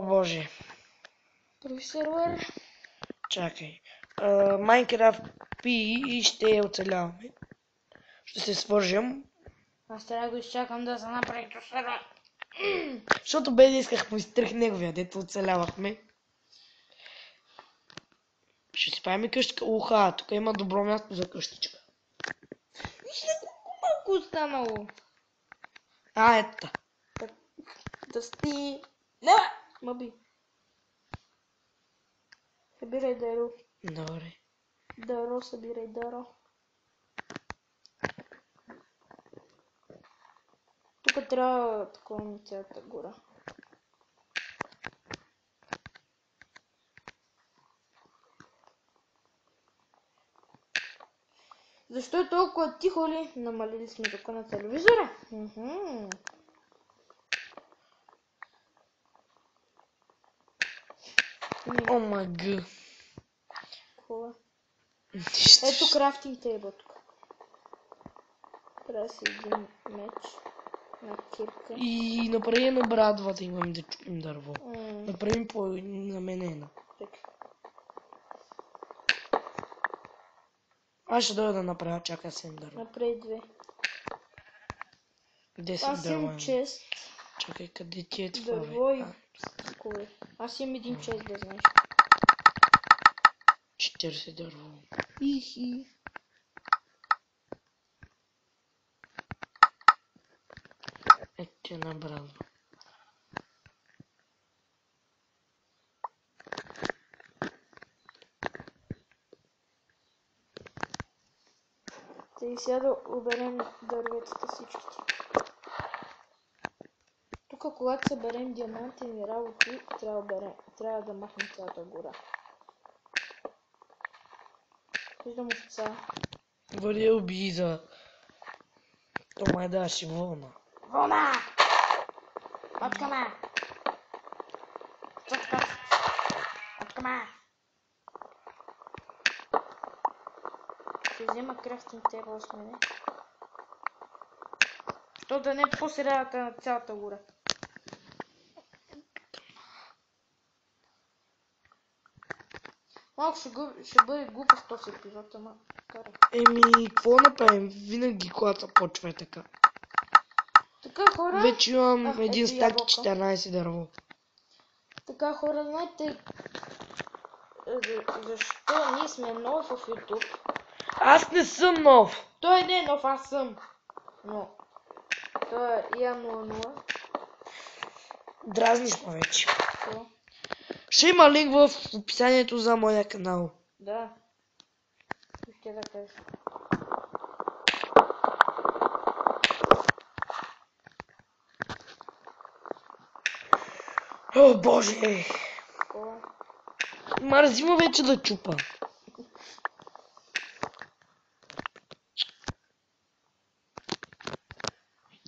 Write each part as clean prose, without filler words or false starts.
боже. Други сервер. Чакай. Майнкрафт пи и ще оцеляваме. Ще се свържем. Аз трябва да го изчакам да се направи до сервер. Защото бе да исках му изтръх неговия, дето оцелявахме. Ще си правим къщичка. Уха, тук има добро място за къщичка. Виж ли колко малко останало? Ето. Да сти. Не, маби. Събирай дърво. Добре. Дърво, събирай дърво. Тук трябва такова на цялата гора. Защо е толкова тихо ли? Намалили сме тук на телевизора. О май г. Какво е? Ето крафтинг тейбъл тук. Трябва да си един меч на кирка. И направи на брадва да имам да чупим дърво. Направим по на мене едно. Аз ще дойда да направя, чакай 7 дърво. Направи 2. 10 Аз дърво. имам чест. Чакай, къде ти е това, Дърво и бе? скоро. Аз имам един чест, да знаеш. 40 дърво. Ихи. Ето ти е на брадва. И сега да оберем дърветата всичките. Тук когато съберем диамантени работи, трябва да махнем цялата гора. Виждам овца. Бъде обиза. То май даваше вълна. Вълна! Откама! Откама! Ще взема крафтинг тейбъл с мене. Що да не е по средата на цялата гора. Малко ще бъде глупав този епизод, ама кара. Какво направим? Винаги колата почва е така. Така хора... Вече имам един стак ябълка. 14 дърво. Така хора, знаете защо ние сме нови в YouTube? Аз не съм нов! Той не е нов, аз съм. Но той е я 00. Дразниш ме вече. То. Ще има линк в описанието за моя канал. Да. Ще да кажа. О, боже! Такова. Мързи му вече да чупа.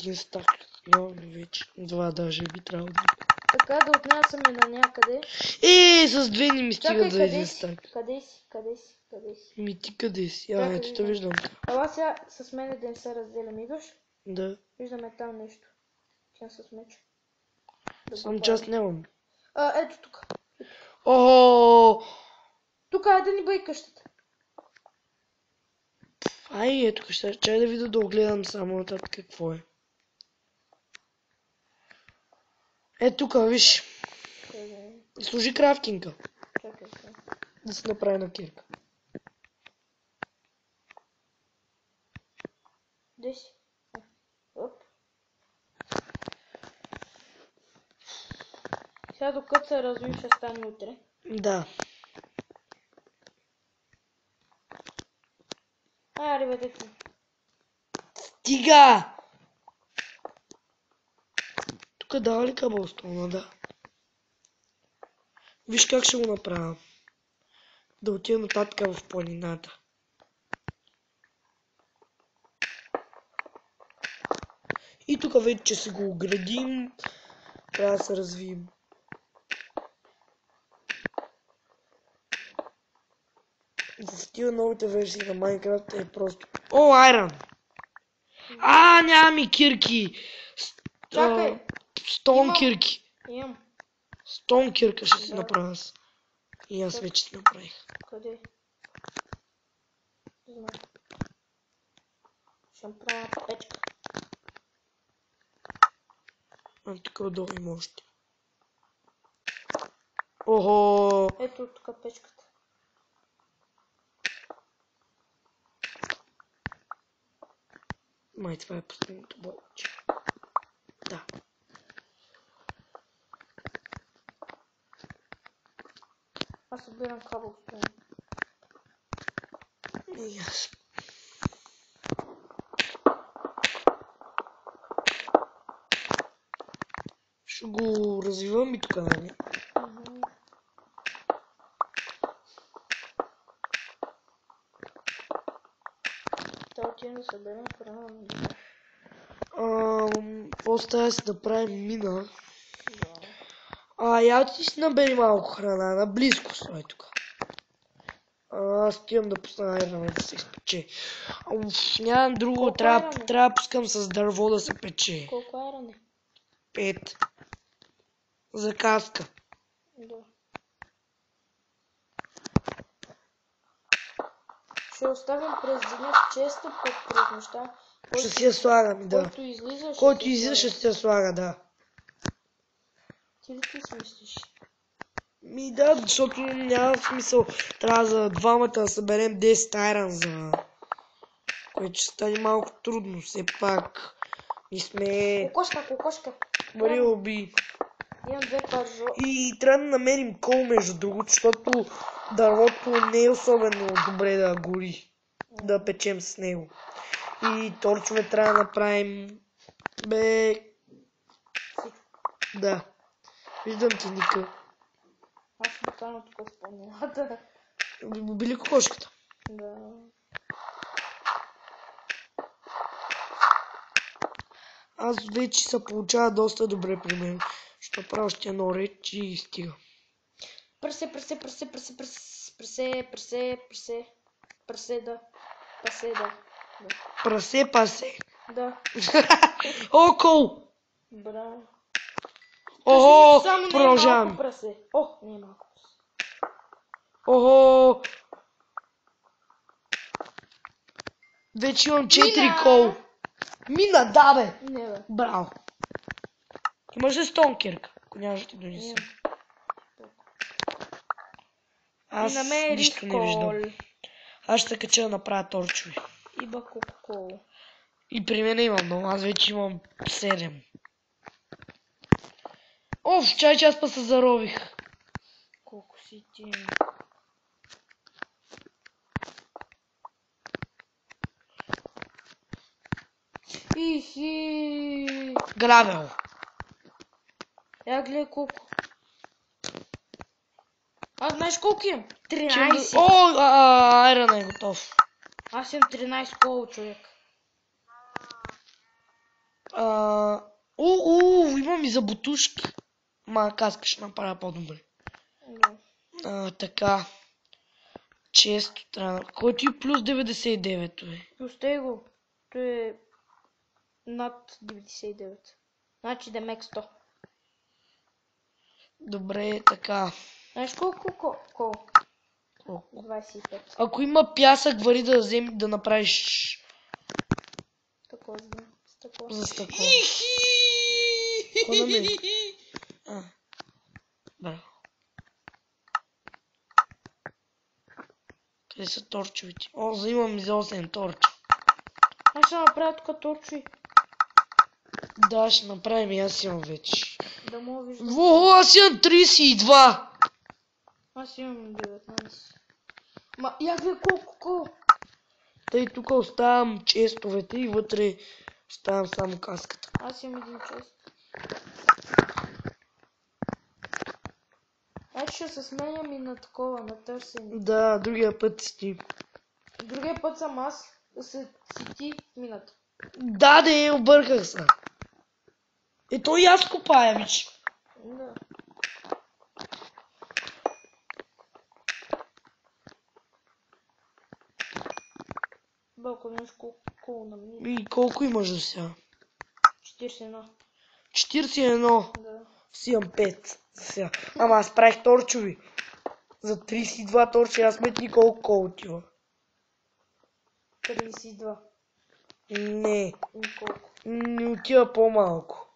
Един стак. Имам вече. Два даже би трябвало да. Така да отнасяме на някъде. С две не ми стигат за един стак. Къде си? Ми ти къде си? Чакай, Ето те виждам. Ела сега с мене да не се разделям, идваш? Да. Виждаме там нещо. Тя с меч. Сам част нямам. Ето тук. О! Тук е да ни бъде къщата. Ай, ето къща. Чай да видя да огледам само нататък какво е. Тук, виж. Служи крафтинга. Чакай сега. Да се направи на кирка. Де си? Оп. Сега докато се развим ще стане утре. Да. Ребята. Стига! Тук дава ли кабелстона? Да. Виж как ще го направя. Да отида нататък в планината. И тук вече се го оградим. Трябва да се развием. За тия новите версии на Майнкрафт е просто... О, айрон! Нямам и кирки! Чакай! Стон кирки. Имам. Стонкирка ще си Да. направя аз. И аз Как? вече си направих. Къде? Не знам. Ще направя печка. А тук отдолу има още. Охо! Ето тук печката. Май това е последното болче. Да. Аз събирам кабелстон. И аз. Ще го развивам и тук, нали? Да отидем да съберем храна. После да си направим мина. Да. Я ти си набери малко храна, наблизко стой тук. Аз отивам да пусна айрана да се изпече. Нямам друго, Колко трябва айран е? да пускам с дърво да се пече. Колко айран е? 5. За каска. Да. Ще оставим през деня в честа, пък през нощта. Ще си я слагам, да. Който излиза, Който излиза, ще си я слага, да. Ти ли ти си мислиш? Да, защото няма смисъл. Трябва за двамата да съберем 10 айран за... Което ще стане малко трудно, все пак. И сме... Кокошка. Мари уби. Имам 2 паржо. И трябва да намерим кол, между другото, защото дървото не е особено добре да гори. Да печем с него. И торчове трябва да направим... Да. Виждам ти, Ника. Аз ще покана тук в планината. Били кокошката? Да. Аз вече се получава доста добре при мен. Ще правя още едно реч и стига. Пресе, да. Прасе. Да. О, кол! Браво. Охо, Само не е продължавам. малко прасе. О, не е малко. Охо! Вече имам 4 кол. Мина, да бе! Не бе. Браво. Имаш ли стонкерка, ако нямаш да ти донеса? Аз нищо не виждам. Аз ще кача да направя торчови. Иба кока-кола. И при мен имам много, аз вече имам 7. Оф, чай, че аз па се зарових. Колко си ти? Ихи. Грабел. Я гледай колко. Аз знаеш колко имам? 13. О, айрон е готов. Аз имам 13 кола, човек. Имам и за бутушки. Каска ще направя по-добре. Да. Така. Често трябва. Който и плюс 99 е. Пустай го. Той е над 99. Значи да мек 100. Добре, така. Знаеш колко кол? Колко? 25. Ако има пясък, вари да вземи да направиш Такова стъкло. за стъкло. Какво на мен? Браво. Къде са торчовите? Имам за 8 торча. Аз ще направя тук торчи. Да, ще направим и аз имам вече. Да мога виждам. Аз имам 32! Аз имам 19. Я гледай колко кол. Тъй тук оставям честовете и вътре оставям само каската. Аз имам един чест. Ще се сменям и на такова, на търсене. Да, другия път си ти. Другия път съм аз, си ти мината. Да, обърках се. Ето и аз копая, виж. Да. Балко, знаеш колко на минута? И колко имаш до сега? 41. 41. Да. Си имам 5 за сега. Ама аз правих торчови. За 32 торча аз сметни колко отива. 32. Не. Колко? Не отива по-малко.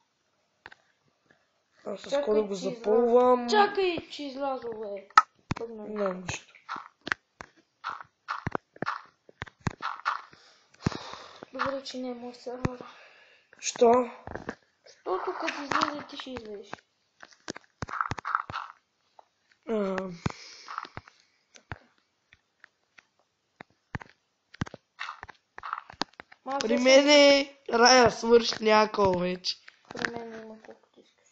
Аз Чакай, скоро го че запълвам. Чакай, че излязло, бе. Пъгнали. Няма нищо. Добре, че не е мой сервер. Що? Защото като излезе, ти ще излезеш. При мен Рая свърши някакъв вече. При мен има колкото искаш.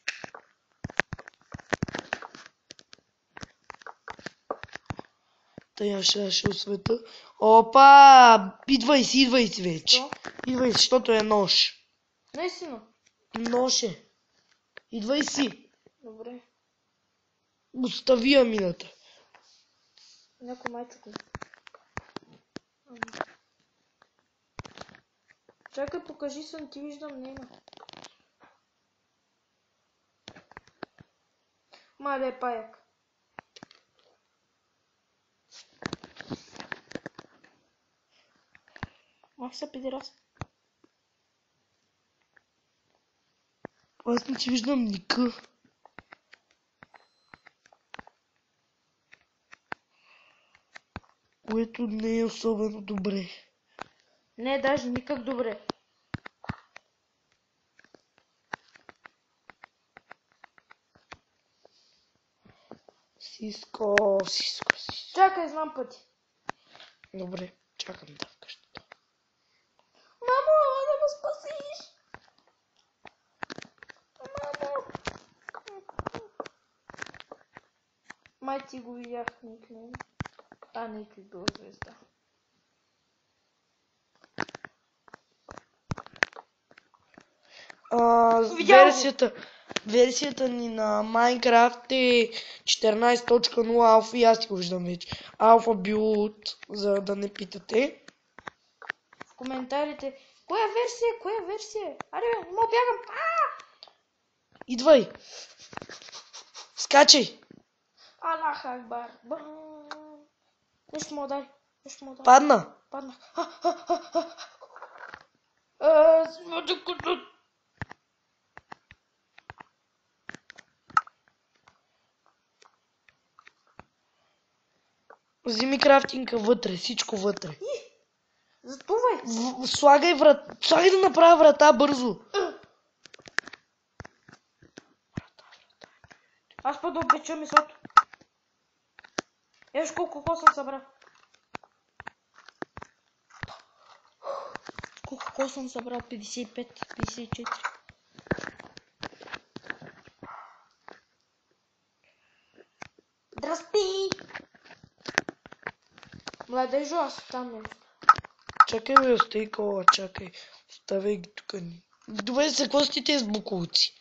Тъй ще освета. Опа! Идвай си вече. Що? Идвай си, защото е нож. Наистина. Нож е. Идвай си. Добре. Остави я мината. Някой май чукне. Чакай, покажи се, не ти виждам, не има. Мале, паяк. Мах се пидерас. Аз не ти виждам ника. Което не е особено добре. Не, даже никак добре. Сиско. Чакай, знам пъти. Добре, чакам да в къщата. Мамо, да ме спасиш! Мамо! Май ти го видях никнейм. Не, ти бил звезда. Версията ни на Minecraft е 14.0 алфа и аз ти го виждам вече. Алфа билд, за да не питате. В коментарите, коя версия? Аре, не мога бягам. Идвай! Скачай! Аллах Акбар. Нещо му дай. Падна! Паднах. Вземи крафтинга вътре, всичко вътре. Затувай. Слагай да направя врата бързо. Аз па да опеча месото. Еш колко коса събра. Колко коса съм събрал? 55, 54. Здрасти! Младе жо, аз там нещо. Чакай бе, остай кола, чакай. Оставяй ги тук ни. Добре, за какво сте тези буковци?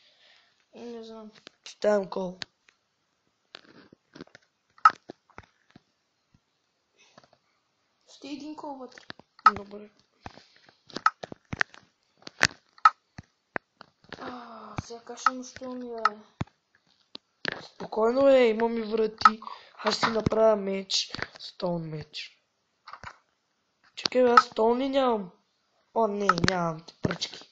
Не знам. Ставам кол. Сте един кол вътре. Добре. Сега ще нощо ми бе. Спокойно имам и врати. Аз си направя меч. Стоун меч. Чакай бе, аз стоун ли нямам? О, не, нямам пръчки.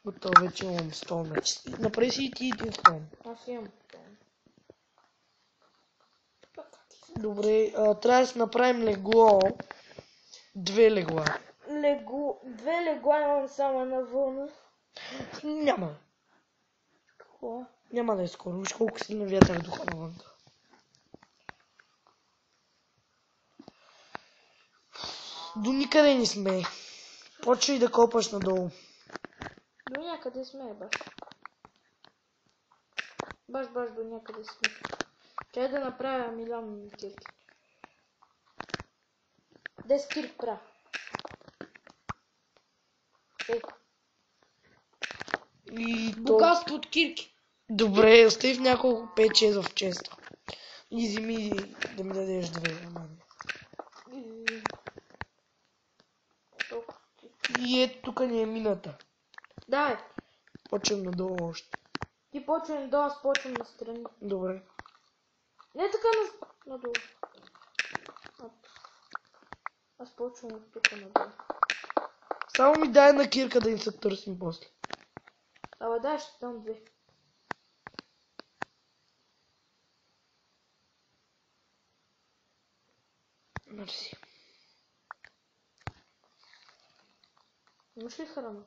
Готово, вече имам стоун меч. Направи си и ти един стоун. Аз имам. Добре, трябва да си направим легло. 2 легла. Две легла имам само на вълна. Няма. Какво? Няма да е скоро. Виж колко силен вятър духа навън. До никъде не сме. Почвай да копаш надолу. До някъде сме, баш. Баш до някъде сме. Чай да направя милион кирки. 10 кирк правя. И богатство от кирки. Добре, остави в няколко 5-6 в честа. И вземи да ми дадеш 2. И ето тук ни е мината. Дай. Почвам надолу още. Ти почвам долу, аз почвам настрани. Добре. Не така надолу. Аз почвам от тук надолу. Само ми дай една кирка да ни се търсим после. Ама дай, ще дам 2. Мерси. Имаш ли храна?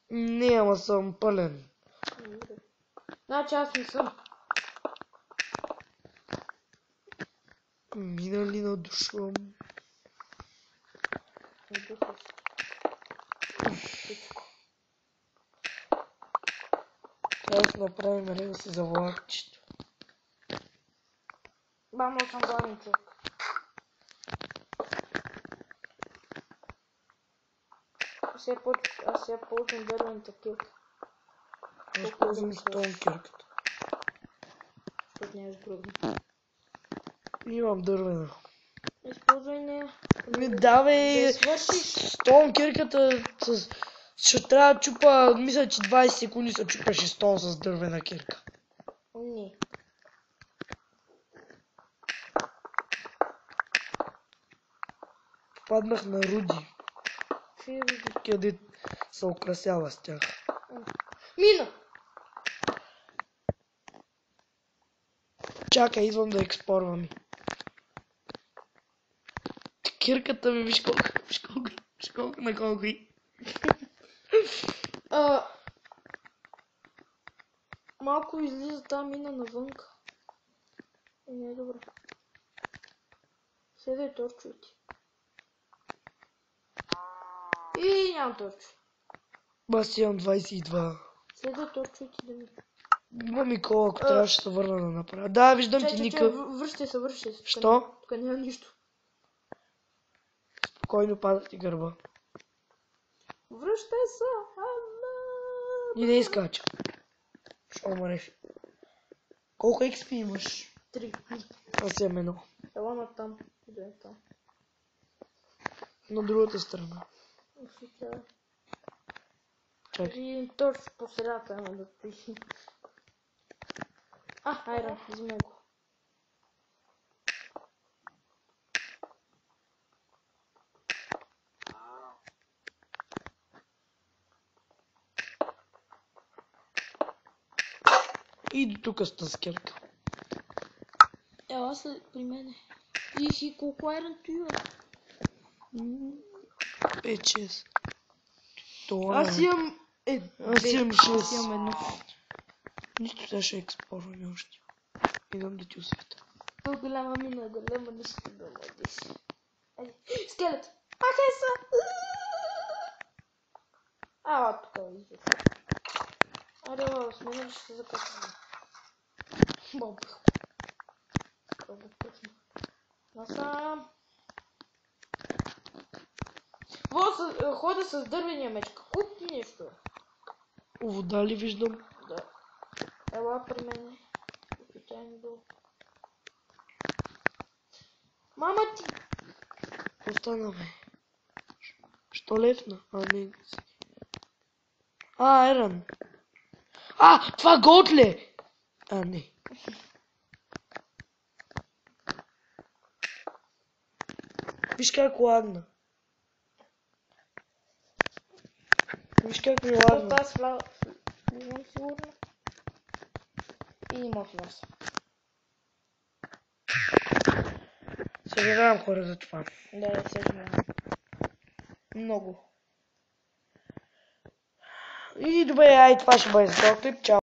Не, ама съм пълен. Добре. Значи аз не съм. Мина ли надушвам? Не духаш. Всичко. Трябва да направим релси за влакчето. Бам, аз съм главен човек. Аз сега ползвам дървената килка. Аз ползвам стон кирката. Защото нямаш друга. Имам дървена. Използвай нея. Ми давай Да свършиш. стон кирката с... Ще трябва да чупа, мисля, че 20 секунди се чупаше стон с дървена кирка. Не. Паднах на руди, Фири. къде се украсява с тях. Мина! Чакай, идвам да експорвам. Кирката ми, виж колко на колко и. Малко излиза тази мина навънка. Не е добре. Седай торчовете. И нямам торчо. Аз имам 22. Седай торчовете да ми. Има ми кола, ако трябваше да се върна да направя. Да, виждам ти ника. Връщай се. Що? Тук няма нищо. Спокойно пада ти гърба. Връщай се. И не изкача. Що мреш? Колко XP имаш? 3. Аз имам едно. Ела на там. Да е там. На другата страна. Чакай. И торч по средата няма да пише. Айрон, взимай го. И до тук с таскерка. Ела се при мене. И си колко айрон ти има? 5-6. Това Аз имам... Аз имам 6. Аз имам едно. Нищо, сега ще експорваме още. Идам да ти усвета. Голяма мина, голяма нищо да младиш. Скелет! Махай са! Ала тук излиза. Аре, с мен ще се закачам. Бобих. Много късно. Насам. Хода с дървения меч. Какво ти нещо? Вода ли виждам? Да. Ела при мене. Отичайно долу. Мама ти! Остана, бе. Що лефна? Не. Айрон. Това голд ли? Не. Виж как лагна. Виж как ми лагна. Аз влизам сигурно. И не мога влез. Съжалявам, хора, за това. Да, съжалявам. Много. И добре, това ще бъде за този клип. Чао.